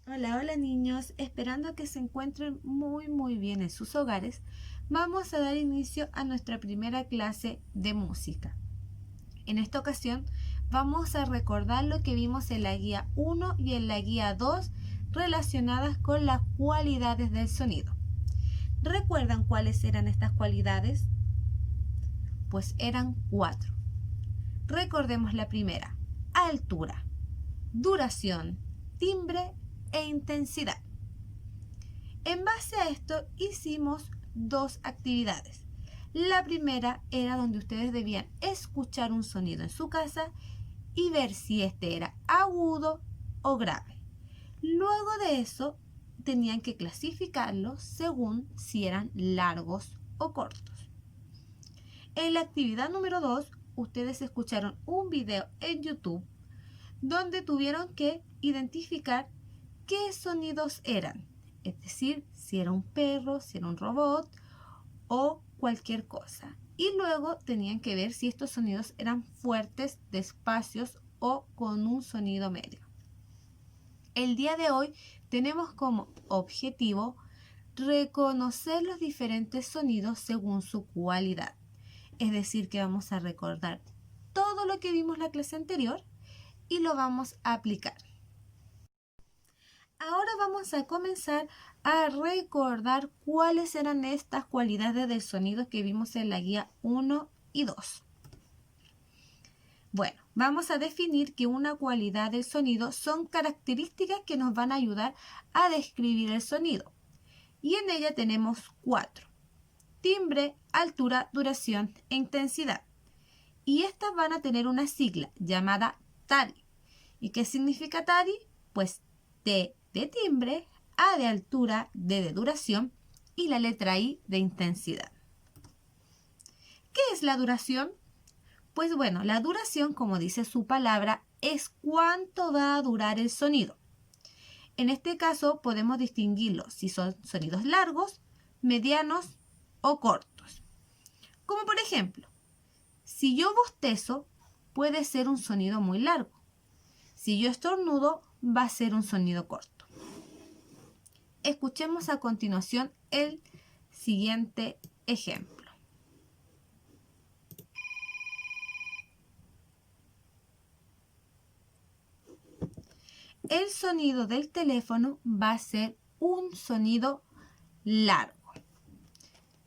Hola, hola niños, esperando que se encuentren muy bien en sus hogares, vamos a dar inicio a nuestra primera clase de música. En esta ocasión vamos a recordar lo que vimos en la guía 1 y en la guía 2 relacionadas con las cualidades del sonido. ¿Recuerdan cuáles eran estas cualidades? Pues eran 4. Recordemos la primera: altura, duración, timbre e intensidad. En base a esto hicimos dos actividades. La primera era donde ustedes debían escuchar un sonido en su casa y ver si este era agudo o grave. Luego de eso tenían que clasificarlos según si eran largos o cortos. En la actividad número 2, ustedes escucharon un video en YouTube donde tuvieron que identificar qué sonidos eran, es decir, si era un perro, si era un robot o cualquier cosa. Y luego tenían que ver si estos sonidos eran fuertes, despacios o con un sonido medio. El día de hoy tenemos como objetivo reconocer los diferentes sonidos según su cualidad. Es decir, que vamos a recordar todo lo que vimos la clase anterior y lo vamos a aplicar. Ahora vamos a comenzar a recordar cuáles eran estas cualidades del sonido que vimos en la guía 1 y 2. Bueno, vamos a definir que una cualidad del sonido son características que nos van a ayudar a describir el sonido. Y en ella tenemos 4: timbre, altura, duración e intensidad. Y estas van a tener una sigla llamada TADI. ¿Y qué significa TADI? Pues T de timbre, A de altura, D de duración y la letra I de intensidad. ¿Qué es la duración? Pues bueno, la duración, como dice su palabra, es cuánto va a durar el sonido. En este caso podemos distinguirlo si son sonidos largos, medianos o cortos. Como por ejemplo, si yo bostezo, puede ser un sonido muy largo. Si yo estornudo, va a ser un sonido corto. Escuchemos a continuación el siguiente ejemplo. El sonido del teléfono va a ser un sonido largo.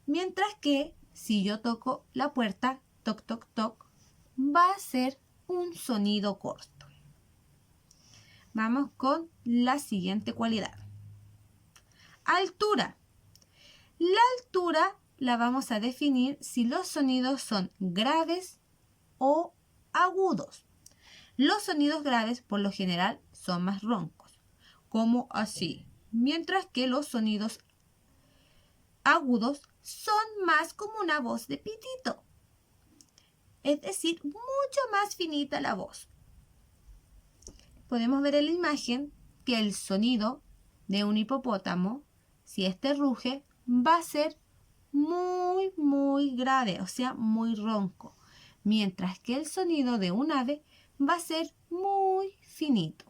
Mientras que si yo toco la puerta, toc, toc, toc, va a ser un sonido corto. Vamos con la siguiente cualidad. Altura. La altura la vamos a definir si los sonidos son graves o agudos. Los sonidos graves por lo general son más roncos, como así, mientras que los sonidos agudos son más como una voz de pitito, es decir, mucho más finita la voz. Podemos ver en la imagen que el sonido de un hipopótamo, si este ruge, va a ser muy grave, o sea, muy ronco, mientras que el sonido de un ave va a ser muy finito.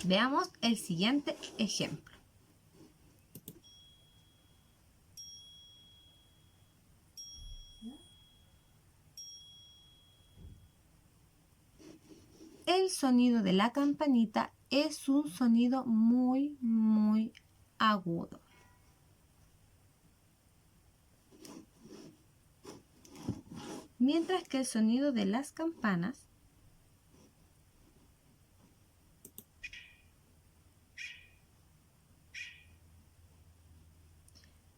Veamos el siguiente ejemplo. El sonido de la campanita es un sonido muy agudo. Mientras que el sonido de las campanas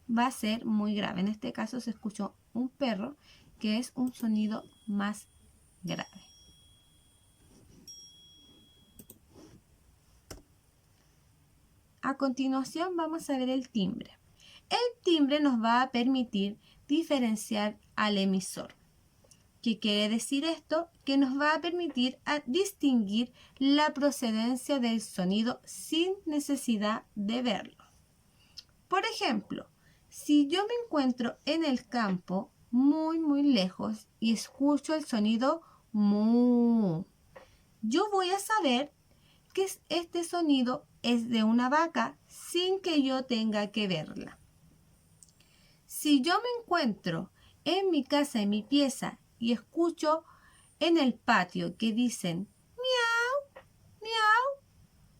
va a ser muy grave. En este caso se escuchó un perro, que es un sonido más grave. A continuación vamos a ver el timbre. El timbre nos va a permitir diferenciar al emisor. ¿Qué quiere decir esto? Que nos va a permitir distinguir la procedencia del sonido sin necesidad de verlo. Por ejemplo, si yo me encuentro en el campo muy lejos y escucho el sonido mu, yo voy a saber que este sonido es de una vaca sin que yo tenga que verla. Si yo me encuentro en mi casa, en mi pieza, y escucho en el patio que dicen miau, miau,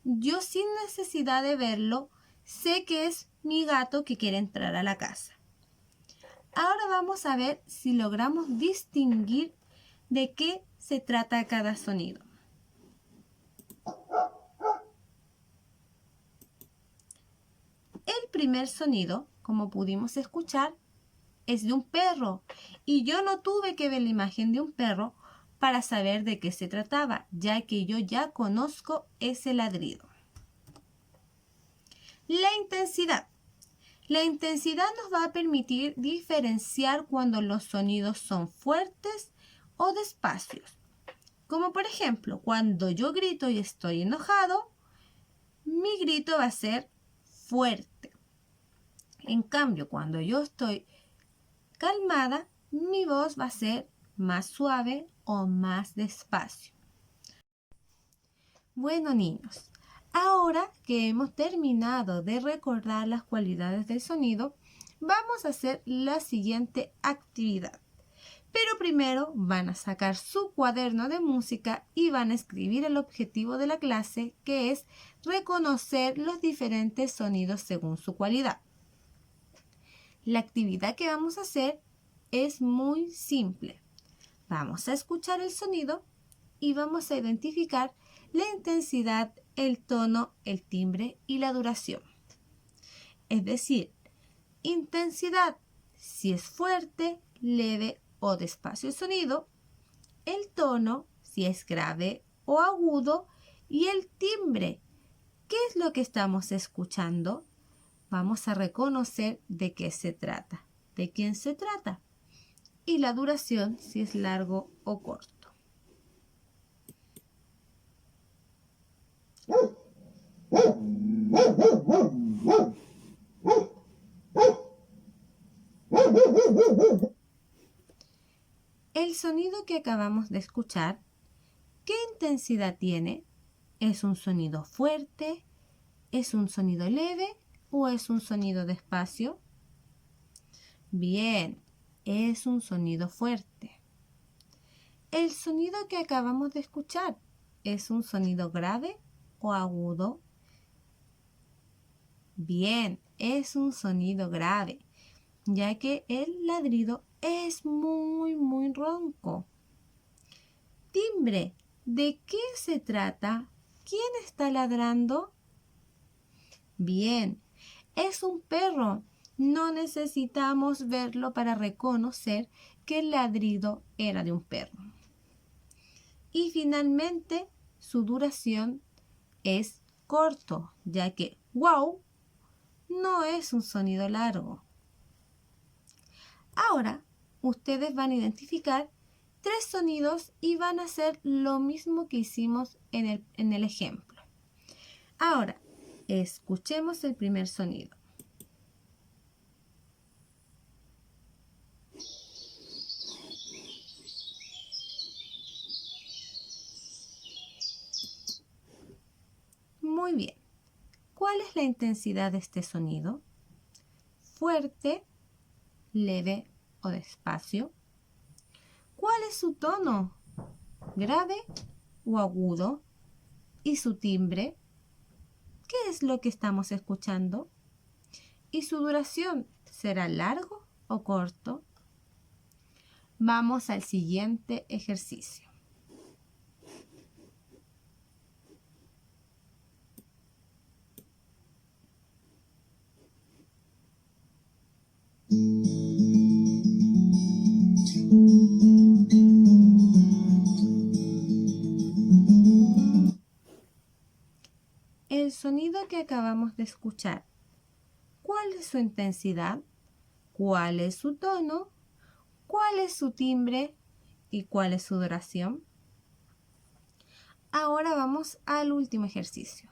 yo sin necesidad de verlo, sé que es mi gato que quiere entrar a la casa. Ahora vamos a ver si logramos distinguir de qué se trata cada sonido. El primer sonido, como pudimos escuchar, es de un perro y yo no tuve que ver la imagen de un perro para saber de qué se trataba, ya que yo ya conozco ese ladrido. La intensidad. La intensidad nos va a permitir diferenciar cuando los sonidos son fuertes o despacios. Como por ejemplo, cuando yo grito y estoy enojado, mi grito va a ser fuerte. En cambio, cuando yo estoy calmada, mi voz va a ser más suave o más despacio. Bueno, niños, ahora que hemos terminado de recordar las cualidades del sonido, vamos a hacer la siguiente actividad. Pero primero van a sacar su cuaderno de música y van a escribir el objetivo de la clase, que es reconocer los diferentes sonidos según su cualidad. La actividad que vamos a hacer es muy simple. Vamos a escuchar el sonido y vamos a identificar la intensidad, el tono, el timbre y la duración. Es decir, intensidad si es fuerte, leve o despacio el sonido, el tono si es grave o agudo y el timbre. ¿Qué es lo que estamos escuchando? Vamos a reconocer de qué se trata, de quién se trata y la duración si es largo o corto. El sonido que acabamos de escuchar, ¿qué intensidad tiene? ¿Es un sonido fuerte? ¿Es un sonido leve o es un sonido despacio? Bien, es un sonido fuerte. El sonido que acabamos de escuchar, ¿es un sonido grave o agudo? Bien, es un sonido grave, ya que el ladrido es muy ronco. Timbre, ¿de qué se trata? ¿Quién está ladrando? Bien, es un perro. No necesitamos verlo para reconocer que el ladrido era de un perro. Y finalmente, su duración es corto, ya que wow no es un sonido largo. Ahora, ustedes van a identificar 3 sonidos y van a hacer lo mismo que hicimos en el ejemplo. Ahora, escuchemos el primer sonido. Muy bien. ¿Cuál es la intensidad de este sonido? ¿Fuerte, leve o despacio? ¿Cuál es su tono? ¿Grave o agudo? ¿Y su timbre? ¿Qué es lo que estamos escuchando? ¿Y su duración? ¿Será largo o corto? Vamos al siguiente ejercicio. El sonido que acabamos de escuchar, ¿cuál es su intensidad? ¿Cuál es su tono? ¿Cuál es su timbre? ¿Y cuál es su duración? Ahora vamos al último ejercicio.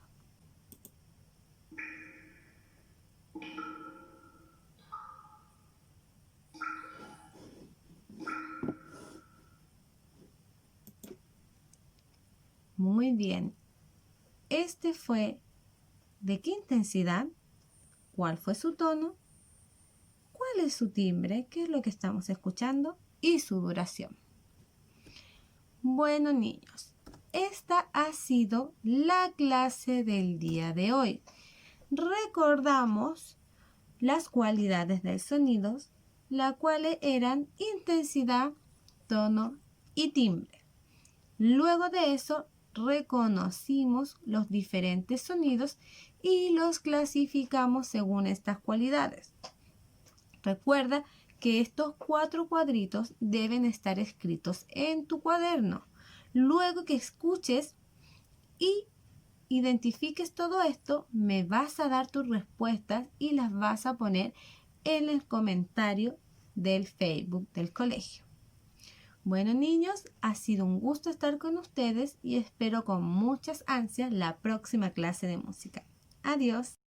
Muy bien. Este fue ¿De qué intensidad? ¿Cuál fue su tono? ¿Cuál es su timbre? ¿Qué es lo que estamos escuchando? Y su duración. Bueno, niños, esta ha sido la clase del día de hoy. Recordamos las cualidades del sonido, las cuales eran intensidad, tono y timbre. Luego de eso, reconocimos los diferentes sonidos y los clasificamos según estas cualidades. Recuerda que estos 4 cuadritos deben estar escritos en tu cuaderno. Luego que escuches y identifiques todo esto, me vas a dar tus respuestas y las vas a poner en el comentario del Facebook del colegio. Bueno, niños, ha sido un gusto estar con ustedes y espero con muchas ansias la próxima clase de música. Adiós.